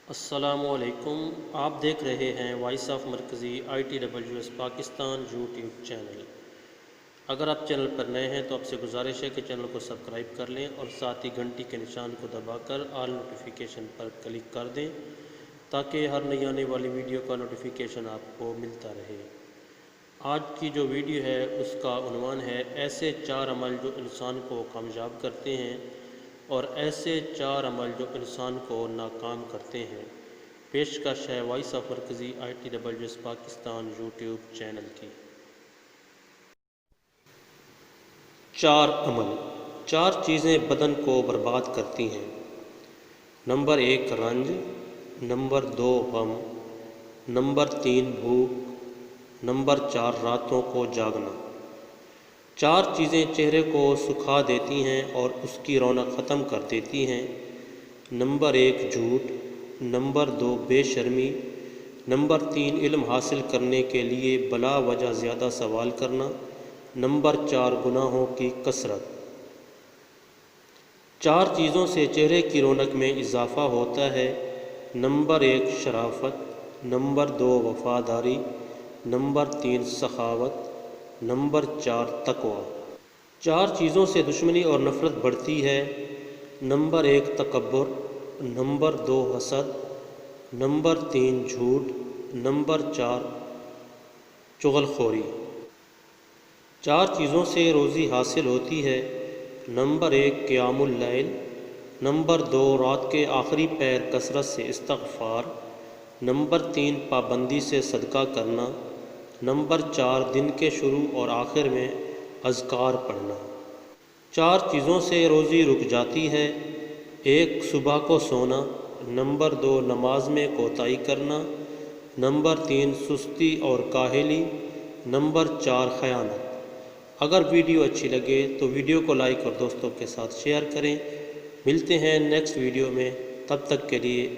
السلام علیکم، آپ دیکھ رہے ہیں وائس آف مرکزی ITWS پاکستان یوٹیوب چینل۔ اگر آپ چینل پر نئے ہیں تو آپ سے گزارش ہے کہ چینل کو سبسکرائب کر لیں اور ساتھ ہی گھنٹی کے نشان کو دبا کر آل نوٹیفیکیشن پر کلک کر دیں تاکہ ہر نئی آنے والی ویڈیو کا نوٹیفیکیشن آپ کو ملتا رہے۔ آج کی جو ویڈیو ہے اس کا عنوان ہے ایسے 4 عمل جو انسان کو کامیاب کرتے ہیں اور ایسے 4 عمل جو انسان کو ناکام کرتے ہیں۔ پیشکش ہے وائس آف مرکزی ITWS پاکستان یوٹیوب چینل کی۔ 4 عمل، 4 چیزیں بدن کو برباد کرتی ہیں۔ نمبر 1 رنج، نمبر 2 غم، نمبر 3 بھوک، نمبر 4 راتوں کو جاگنا۔ 4 چیزیں چہرے کو سکھا دیتی ہیں اور اس کی رونق ختم کر دیتی ہیں۔ نمبر 1 جھوٹ، نمبر 2 بے شرمی، نمبر 3 علم حاصل کرنے کے لیے بلا وجہ زیادہ سوال کرنا، نمبر 4 گناہوں کی کثرت۔ 4 چیزوں سے چہرے کی رونق میں اضافہ ہوتا ہے۔ نمبر 1 شرافت، نمبر 2 وفاداری، نمبر 3 سخاوت، نمبر 4 تقوی۔ 4 چیزوں سے دشمنی اور نفرت بڑھتی ہے۔ نمبر 1 تکبر، نمبر 2 حسد، نمبر 3 جھوٹ، نمبر 4 چغل خوری۔ 4 چیزوں سے روزی حاصل ہوتی ہے۔ نمبر 1 قیام اللیل، نمبر 2 رات کے آخری پہر کثرت سے استغفار، نمبر 3 پابندی سے صدقہ کرنا، نمبر 4 دن کے شروع اور آخر میں اذکار پڑھنا۔ 4 چیزوں سے روزی رک جاتی ہے۔ 1 صبح کو سونا، نمبر 2 نماز میں کوتاہی کرنا، نمبر 3 سستی اور کاہلی، نمبر 4 خیانت۔ اگر ویڈیو اچھی لگے تو ویڈیو کو لائک اور دوستوں کے ساتھ شیئر کریں۔ ملتے ہیں نیکسٹ ویڈیو میں، تب تک کے لیے